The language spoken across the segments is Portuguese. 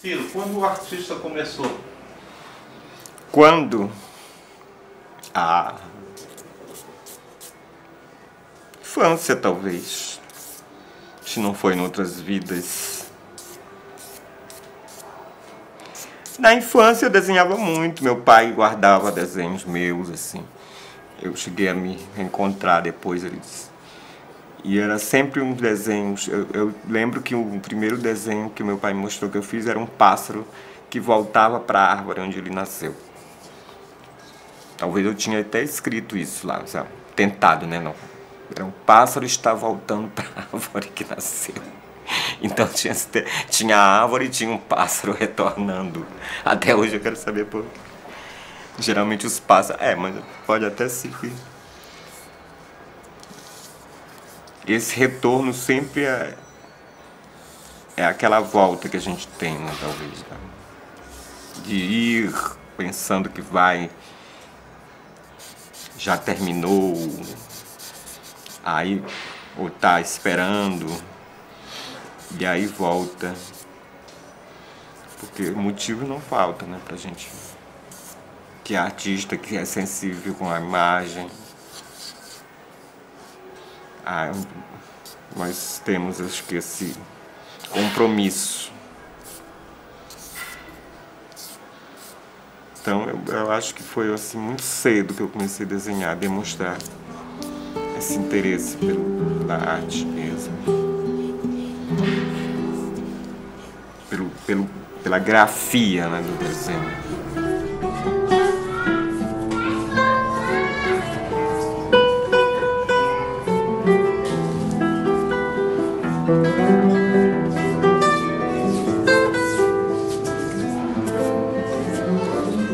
Ciro, quando o artista começou? Quando? Ah, infância talvez. Se não foi em outras vidas. Na infância eu desenhava muito, meu pai guardava desenhos meus, assim. Eu cheguei a me reencontrar depois, eles. E era sempre uns desenhos. Eu lembro que o primeiro desenho que meu pai me mostrou que eu fiz era um pássaro que voltava para a árvore onde ele nasceu. Talvez eu tinha até escrito isso lá, sabe? Tentado, né? Não. Era um pássaro está voltando para a árvore que nasceu. Então tinha a árvore e tinha um pássaro retornando. Até hoje eu quero saber por quê. Geralmente os pássaros. Mas pode até ser que. Esse retorno sempre é aquela volta que a gente tem, né, talvez. Né? De ir pensando que vai. Já terminou. Aí. Ou tá esperando. E aí volta. Porque motivo não falta, né, pra gente. Que é artista, que é sensível com a imagem. Nós temos, acho que, esse compromisso. Então, eu acho que foi assim muito cedo que eu comecei a desenhar, demonstrar esse interesse pela arte mesmo. Pela grafia, né, do desenho.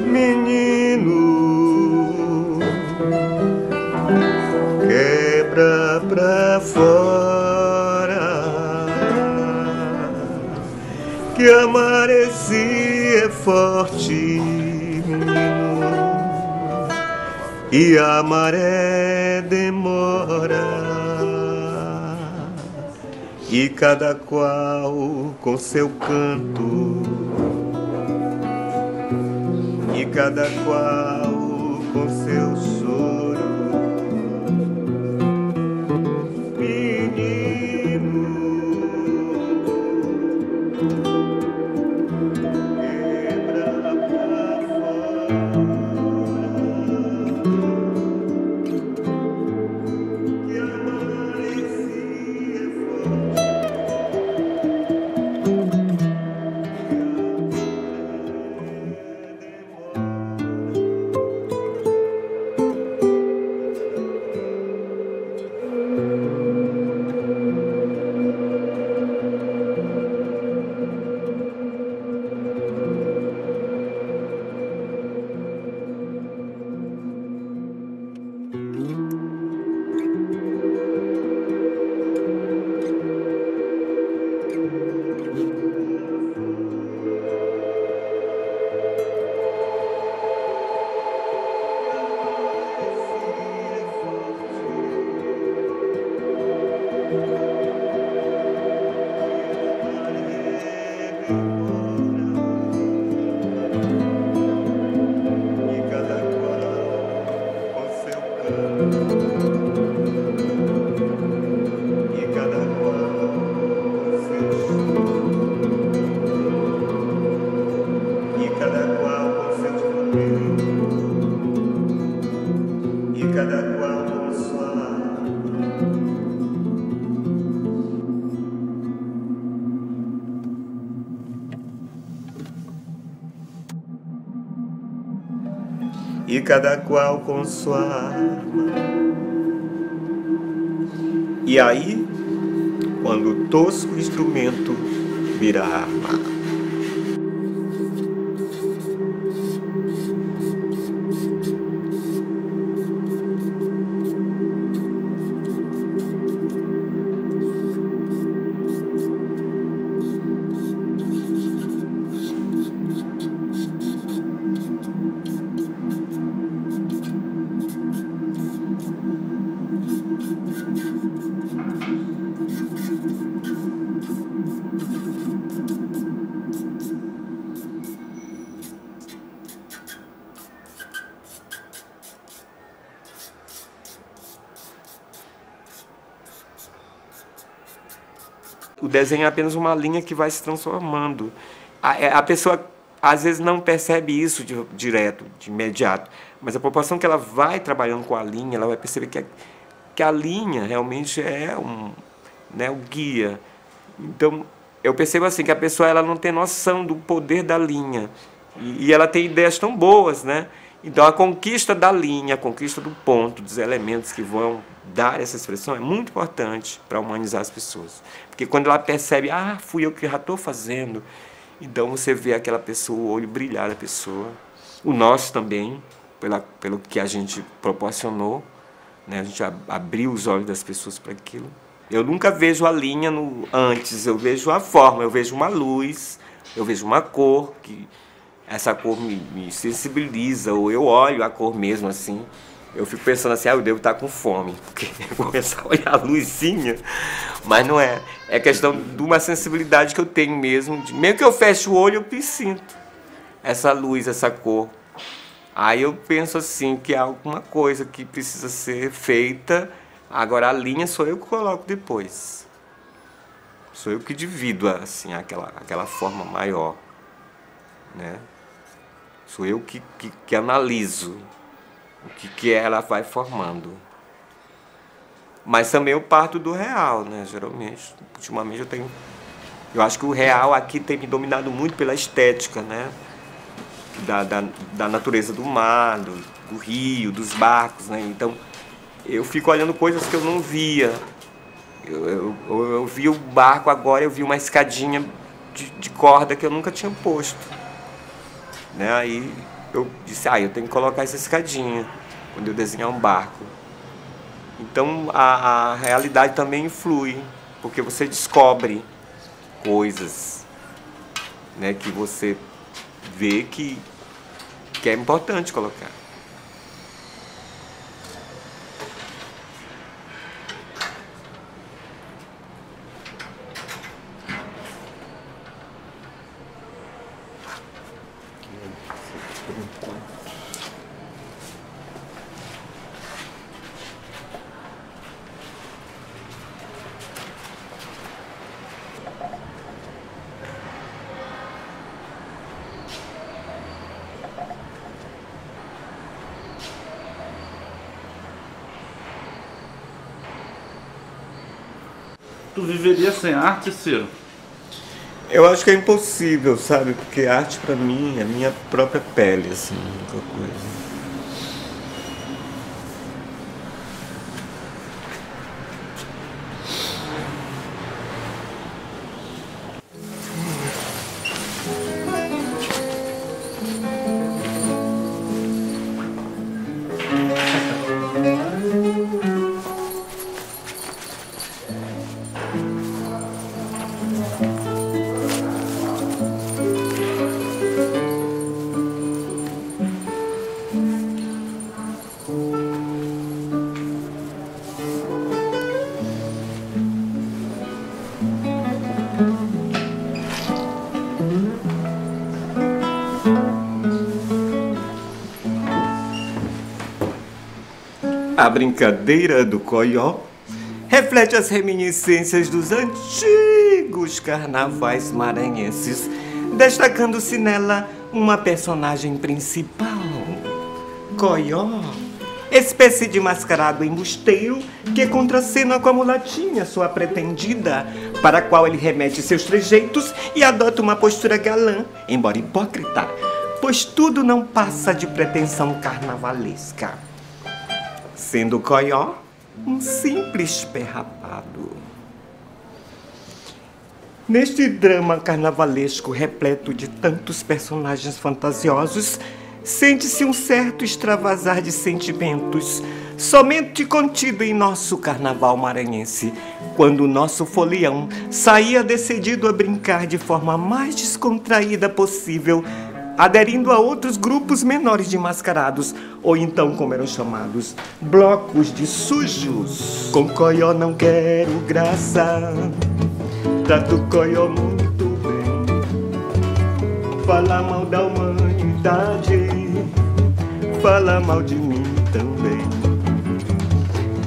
Menino, quebra pra fora, que a maresia é forte, menino, e a maré demora, e cada qual com seu canto, e cada qual com seu choro. Menino, quebra pra fora, que a maresia é forte. E cada qual com sua arma. E aí, quando o tosco instrumento vira arma. o desenho é apenas uma linha que vai se transformando. A pessoa às vezes não percebe isso direto, de imediato, mas a proporção que ela vai trabalhando com a linha, ela vai perceber que a linha realmente é o guia. Então, eu percebo assim que a pessoa ela não tem noção do poder da linha e ela tem ideias tão boas, né? Então, a conquista da linha, a conquista do ponto, dos elementos que vão dar essa expressão é muito importante para humanizar as pessoas. Porque quando ela percebe, fui eu que já estou fazendo, então você vê aquela pessoa, o olho brilhar da pessoa. O nosso também, pelo que a gente proporcionou, né? A gente abriu os olhos das pessoas para aquilo. Eu nunca vejo a linha antes, eu vejo a forma, eu vejo uma luz, eu vejo uma cor, que essa cor me sensibiliza, ou eu olho a cor mesmo assim. Eu fico pensando assim, eu devo estar com fome, porque eu vou começar a olhar a luzinha. Mas não é. É questão de uma sensibilidade que eu tenho mesmo. Mesmo que eu feche o olho, eu sinto essa luz, essa cor. Aí eu penso assim, que é alguma coisa que precisa ser feita. Agora a linha sou eu que coloco depois. Sou eu que divido assim, aquela forma maior. Né? Sou eu que analiso o que ela vai formando. Mas também eu parto do real, né? Geralmente, ultimamente eu acho que o real aqui tem me dominado muito pela estética, né? Da natureza do mar, do rio, dos barcos, né? Então, eu fico olhando coisas que eu não via. Eu vi o barco agora, eu vi uma escadinha de corda que eu nunca tinha posto. Né? Aí eu disse, eu tenho que colocar essa escadinha quando eu desenhar um barco. Então a realidade também influi, porque você descobre coisas, né, que você vê que é importante colocar. Tu viveria sem arte, Ciro? Eu acho que é impossível, sabe? Porque arte pra mim é a minha própria pele, assim, qualquer coisa. A brincadeira do coió reflete as reminiscências dos antigos carnavais maranhenses, destacando-se nela uma personagem principal, Coió, espécie de mascarado embusteiro que contracena com a mulatinha, sua pretendida, para a qual ele remete seus trejeitos e adota uma postura galã, embora hipócrita, pois tudo não passa de pretensão carnavalesca. Sendo Coió um simples perrapado. Neste drama carnavalesco repleto de tantos personagens fantasiosos, sente-se um certo extravasar de sentimentos, somente contido em nosso carnaval maranhense, quando o nosso folião saía decidido a brincar de forma mais descontraída possível, aderindo a outros grupos menores de mascarados, ou então, como eram chamados, blocos de sujos. Com Coió não quero graça, trato Coió muito bem, fala mal da humanidade, fala mal de mim também.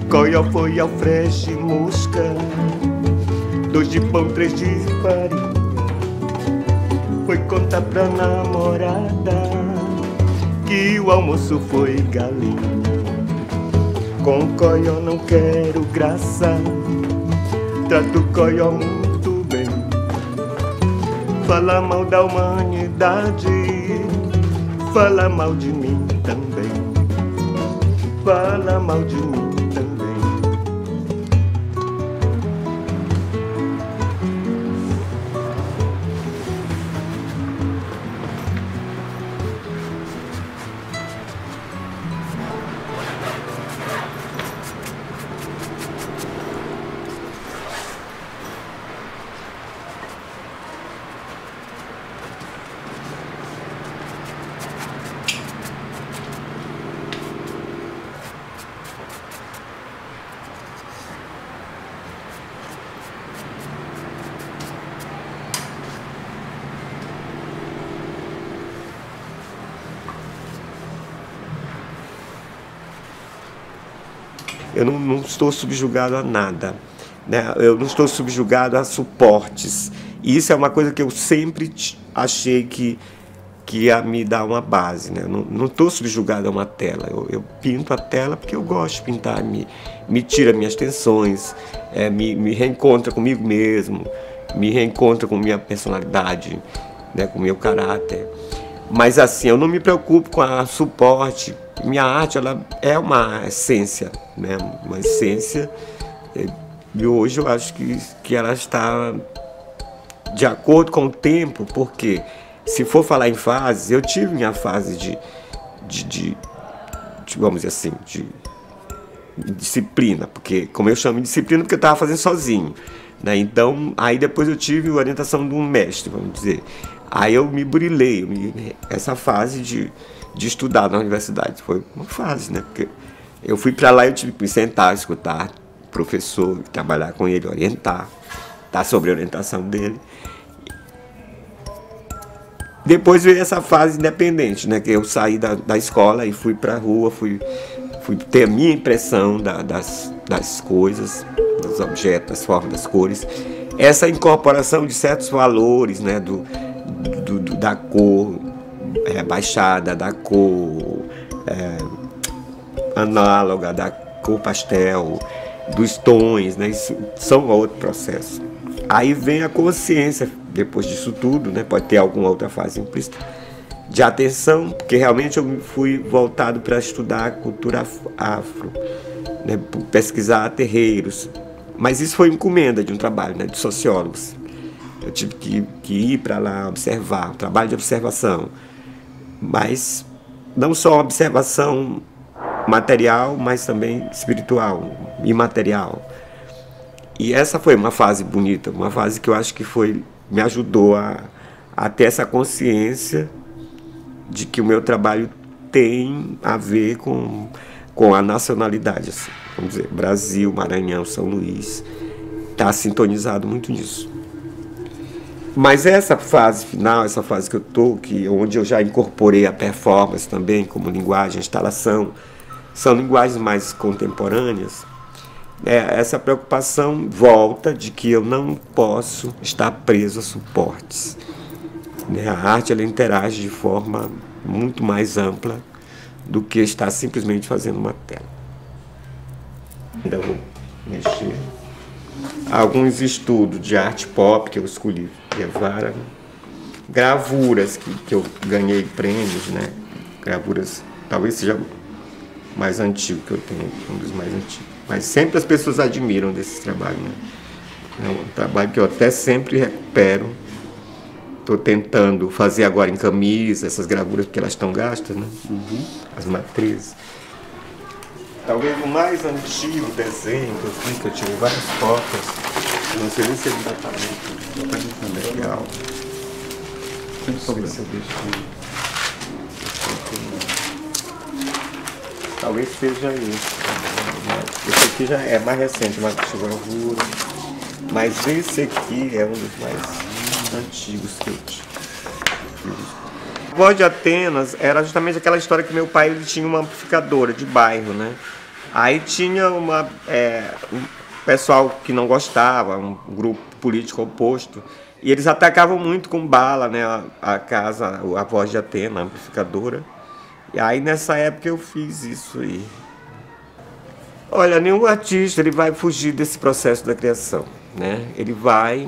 Coió foi ao Freche Mosca, 2 de pão, 3 de farinha. Foi contar pra namorada que o almoço foi galinha. Com coió não quero graça, trato o coió muito bem. Fala mal da humanidade, fala mal de mim também. Fala mal de mim também. Eu não estou subjugado a nada, né? Eu não estou subjugado a suportes. E isso é uma coisa que eu sempre achei que ia me dar uma base, né? Eu não estou subjugado a uma tela. Eu pinto a tela porque eu gosto de pintar, me tira minhas tensões, me reencontra comigo mesmo, me reencontra com minha personalidade, né? Com meu caráter. Mas assim, eu não me preocupo com a suporte. Minha arte, ela é uma essência, né? Uma essência. E hoje eu acho que ela está de acordo com o tempo, porque se for falar em fases, eu tive minha fase de vamos dizer assim, de disciplina, porque, como eu chamo de disciplina, porque eu estava fazendo sozinho, né? Então, aí depois eu tive a orientação de um mestre, vamos dizer. Aí eu me burilei, essa fase de estudar na universidade. Foi uma fase, né? Porque eu fui para lá e eu tive que me sentar, escutar o professor, trabalhar com ele, orientar, estar sobre a orientação dele. Depois veio essa fase independente, né? Que eu saí da escola e fui para a rua, fui ter a minha impressão das coisas, dos objetos, das formas, das cores. Essa incorporação de certos valores, né? Da cor baixada, da cor análoga, da cor pastel, dos tons, né? Isso são outro processo. Aí vem a consciência, depois disso tudo, né? Pode ter alguma outra fase implícita, de atenção, porque realmente eu fui voltado para estudar a cultura afro, né? Pesquisar terreiros. Mas isso foi encomenda de um trabalho, né? De sociólogos. Eu tive que ir para lá observar, um trabalho de observação. Mas não só observação material, mas também espiritual, imaterial. E essa foi uma fase bonita, uma fase que eu acho que me ajudou a ter essa consciência de que o meu trabalho tem a ver com a nacionalidade. Assim. Vamos dizer, Brasil, Maranhão, São Luís, está sintonizado muito nisso. Mas essa fase final, essa fase que eu estou, onde eu já incorporei a performance também como linguagem, instalação, são linguagens mais contemporâneas. Essa preocupação volta de que eu não posso estar preso a suportes. A arte ela interage de forma muito mais ampla do que estar simplesmente fazendo uma tela. Ainda vou mexer. Alguns estudos de arte pop que eu escolhi levar, gravuras que eu ganhei prêmios, né? Gravuras, talvez seja o mais antigo que eu tenho, um dos mais antigos. Mas sempre as pessoas admiram desse trabalho, né? É um trabalho que eu até sempre recupero. Estou tentando fazer agora em camisa, essas gravuras, porque elas estão gastas, né? As matrizes. Talvez o mais antigo desenho que eu fiz, que eu tirei várias fotos, não sei nem se ele ainda está muito legal. Não sei se eu deixo. Talvez seja esse. Esse aqui já é mais recente, uma gravura. Mas esse aqui é um dos mais antigos que eu tive. A Voz de Atenas era justamente aquela história que meu pai ele tinha uma amplificadora de bairro, né? Aí tinha um pessoal que não gostava, um grupo político oposto, e eles atacavam muito com bala, né, a casa, a Voz de Atena, a amplificadora. E aí nessa época eu fiz isso aí. Olha, nenhum artista ele vai fugir desse processo da criação, né? Ele vai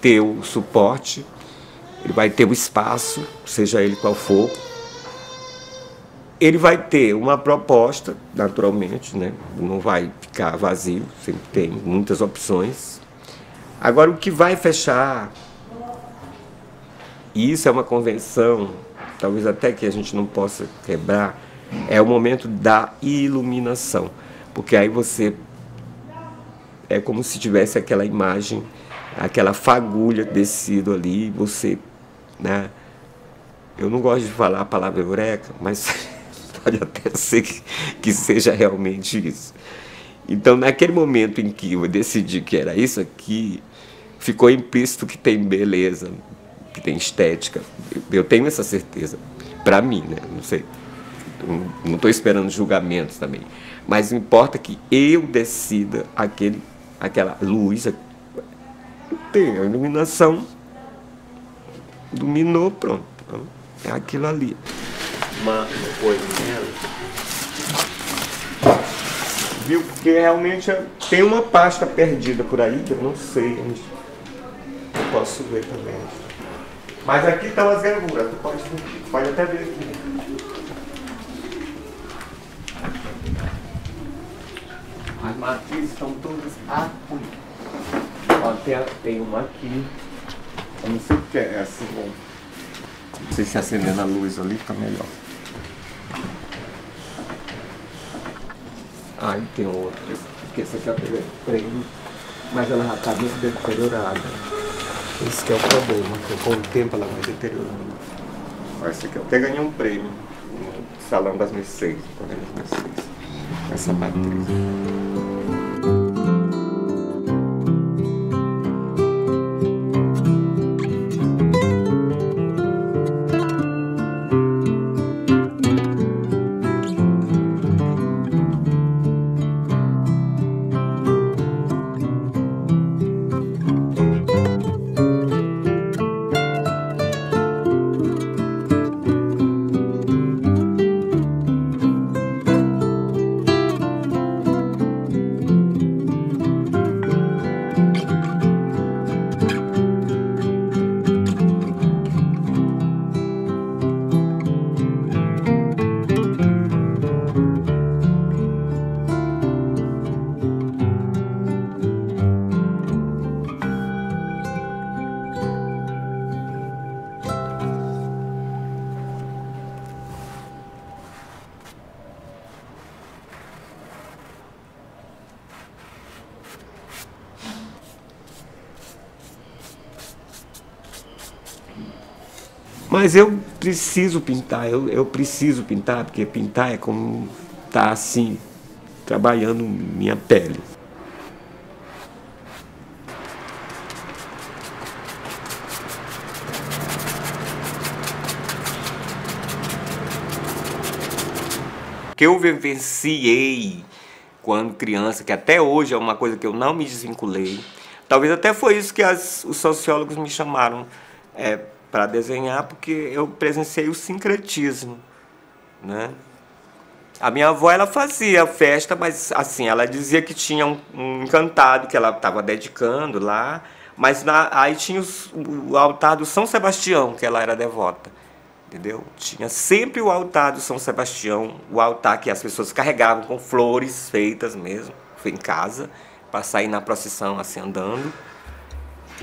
ter o suporte, ele vai ter o espaço, seja ele qual for. Ele vai ter uma proposta, naturalmente, né? Não vai ficar vazio, sempre tem muitas opções. Agora, o que vai fechar, e isso é uma convenção, talvez até que a gente não possa quebrar, é o momento da iluminação. Porque aí você é como se tivesse aquela imagem, aquela fagulha descido ali, você, né? Eu não gosto de falar a palavra eureka, mas pode até ser que seja realmente isso. Então, naquele momento em que eu decidi que era isso aqui, ficou implícito que tem beleza, que tem estética. Eu tenho essa certeza, para mim, né? Não sei, não estou esperando julgamentos também. Mas importa que eu decida aquela luz, tem a iluminação, iluminou, pronto. Então, é aquilo ali. Uma coisa nela. Viu? Porque realmente tem uma pasta perdida por aí, que eu não sei onde. Eu posso ver também. Mas aqui estão as gravuras, tu pode até ver aqui. As matrizes estão todas aqui. Ó, tem uma aqui. Eu não sei o que é essa. Bom. Não sei se acendendo a luz ali fica melhor. Aí tem outra. Porque essa aqui é prêmio, mas ela já está muito deteriorada. Esse que é o problema, porque com o tempo ela vai deteriorando. Essa aqui eu até ganhei um prêmio no Salão das Mercedes, essa matriz. Mas eu preciso pintar, eu preciso pintar, porque pintar é como estar assim, trabalhando minha pele. Que eu vivenciei quando criança, que até hoje é uma coisa que eu não me desvinculei. Talvez até foi isso que os sociólogos me chamaram para desenhar, porque eu presenciei o sincretismo, né? A minha avó, ela fazia festa, mas assim, ela dizia que tinha um encantado que ela estava dedicando lá, mas aí tinha o altar do São Sebastião, que ela era devota, entendeu? Tinha sempre o altar do São Sebastião, o altar que as pessoas carregavam com flores feitas mesmo, foi em casa, para sair na procissão assim andando.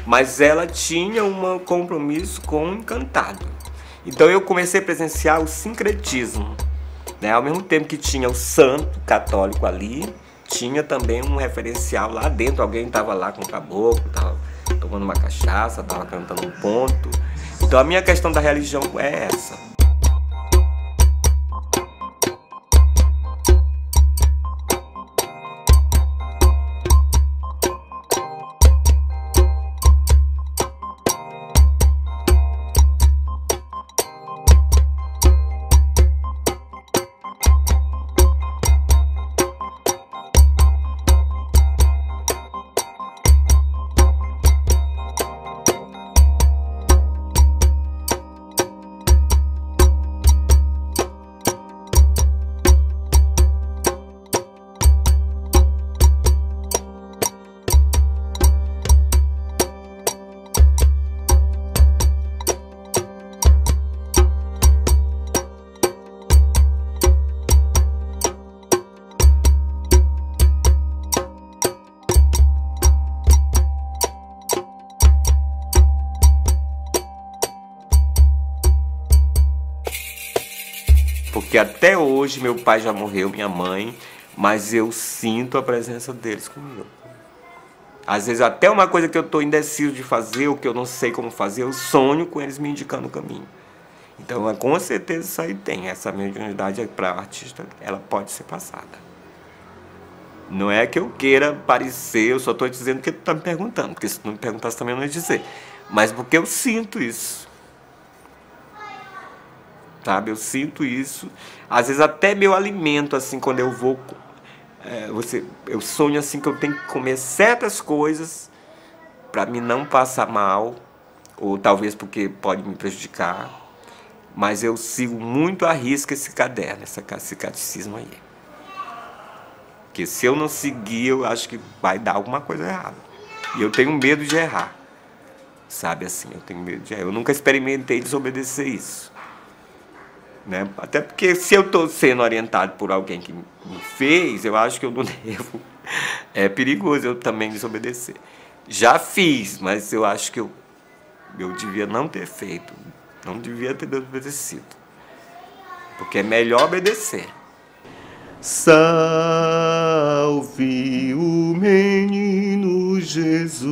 Mas ela tinha um compromisso com o encantado. Então eu comecei a presenciar o sincretismo, né? Ao mesmo tempo que tinha o santo católico ali, tinha também um referencial lá dentro. Alguém estava lá com o caboclo, estava tomando uma cachaça, estava cantando um ponto. Então a minha questão da religião é essa. Porque até hoje meu pai já morreu, minha mãe, mas eu sinto a presença deles comigo. Às vezes até uma coisa que eu estou indeciso de fazer, ou que eu não sei como fazer, eu sonho com eles me indicando o caminho. Então, com certeza isso aí tem. Essa mediunidade para o artista, ela pode ser passada. Não é que eu queira parecer, eu só estou dizendo que tu está me perguntando, porque se tu não me perguntasse também eu não ia dizer. Mas porque eu sinto isso. Sabe, eu sinto isso. Às vezes até meu alimento, assim, quando eu vou... eu sonho assim que eu tenho que comer certas coisas para me não passar mal, ou talvez porque pode me prejudicar. Mas eu sigo muito à risca esse caderno, esse catecismo aí. Porque se eu não seguir, eu acho que vai dar alguma coisa errada. E eu tenho medo de errar. Sabe assim, eu tenho medo de errar. Eu nunca experimentei desobedecer isso. Né? Até porque se eu estou sendo orientado por alguém que me fez, eu acho que eu não devo. É perigoso eu também desobedecer. Já fiz, mas eu acho que eu devia não ter feito. Não devia ter desobedecido. Porque é melhor obedecer. Salve o menino Jesus.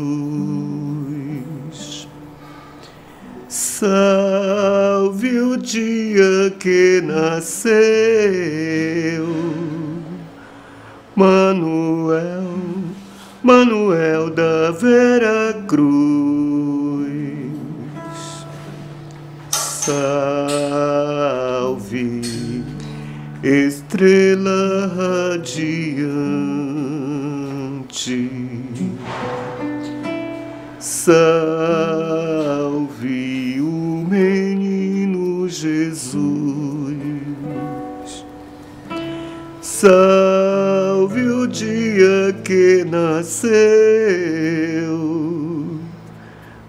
Salve o dia que nasceu. Manuel, Manuel da Vera Cruz. Salve, estrela radiante. Salve o menino Jesus. Salve o dia que nasceu.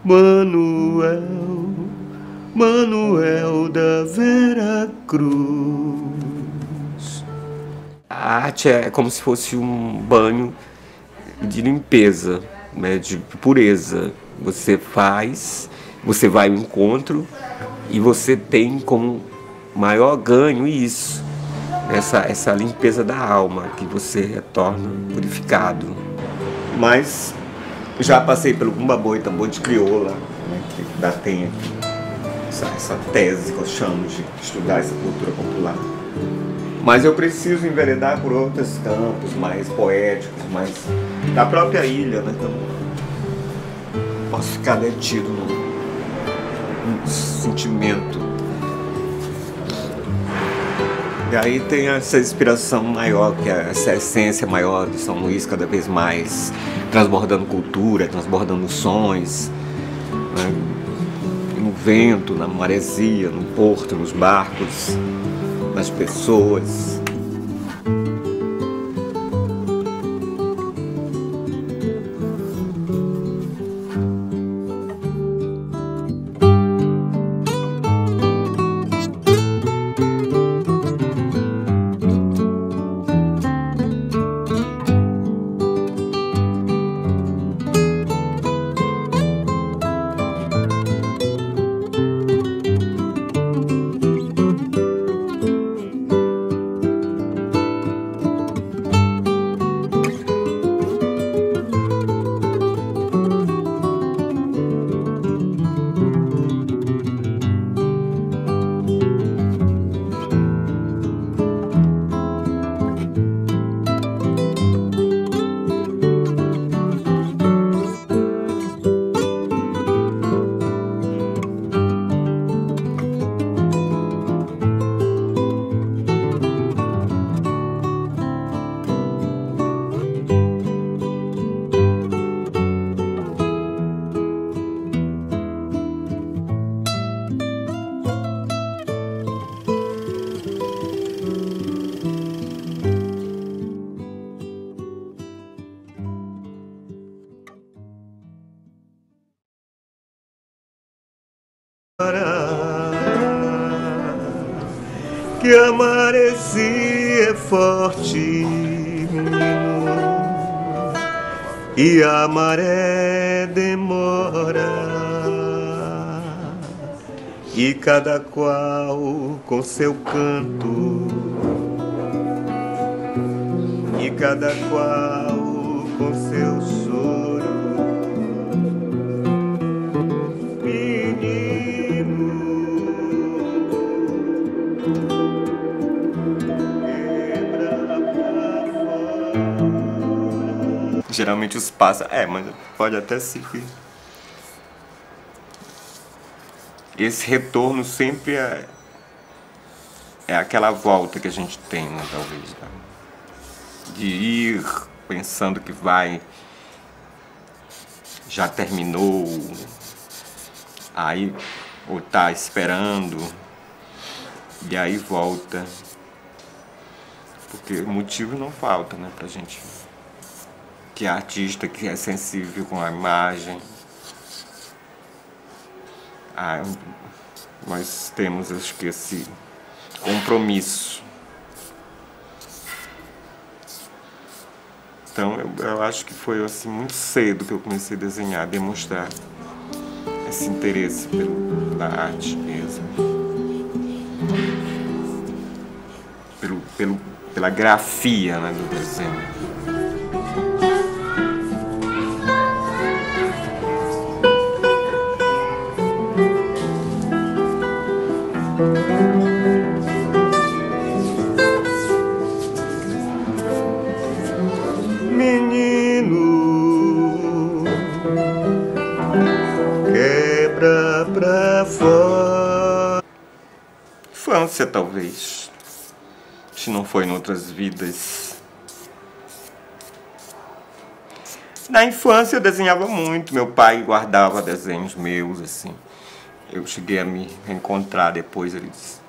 Manuel, Manuel da Vera Cruz. A arte é como se fosse um banho de limpeza, né, de pureza. Você faz, você vai ao encontro e você tem como maior ganho isso, essa limpeza da alma, que você retorna purificado. Mas já passei pelo Bumba Boi, tambor de crioula, né, que ainda tem aqui. Essa tese que eu chamo de estudar essa cultura popular. Mas eu preciso enveredar por outros campos mais poéticos, mais da própria ilha, né? Então, posso ficar detido num sentimento. E aí tem essa inspiração maior, que é essa essência maior de São Luís, cada vez mais transbordando cultura, transbordando sons, né? No vento, na maresia, no porto, nos barcos, nas pessoas. Que a maresia é forte, menino, e a maré demora. e cada qual com seu canto, e cada qual com seu choro. Menino, quebra pra fora. Geralmente os pássaros... mas pode até ser que... Esse retorno sempre é aquela volta que a gente tem, né, talvez, né? De ir pensando que vai, já terminou, aí ou tá esperando, e aí volta. Porque motivo não falta, né, pra gente que é artista, que é sensível com a imagem. Nós temos, acho que, esse compromisso. Então eu acho que foi assim muito cedo que eu comecei a desenhar, demonstrar esse interesse pela arte mesmo, pela grafia, né, do desenho. Menino, quebra pra fora. Infância, talvez, se não foi em outras vidas. Na infância eu desenhava muito, meu pai guardava desenhos meus, assim. Eu cheguei a me reencontrar depois, eles...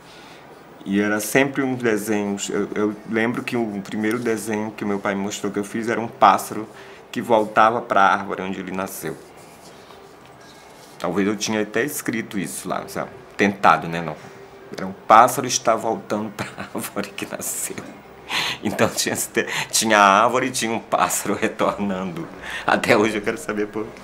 E era sempre uns desenhos. Eu lembro que o primeiro desenho que o meu pai me mostrou que eu fiz era um pássaro que voltava para a árvore onde ele nasceu. Talvez eu tinha até escrito isso lá, sabe? Tentado, né? Não. Era um pássaro está voltando para a árvore que nasceu. Então tinha a árvore e tinha um pássaro retornando. Até hoje eu quero saber por quê.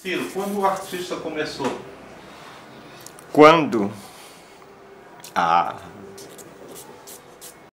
Ciro, quando o artista começou? Quando?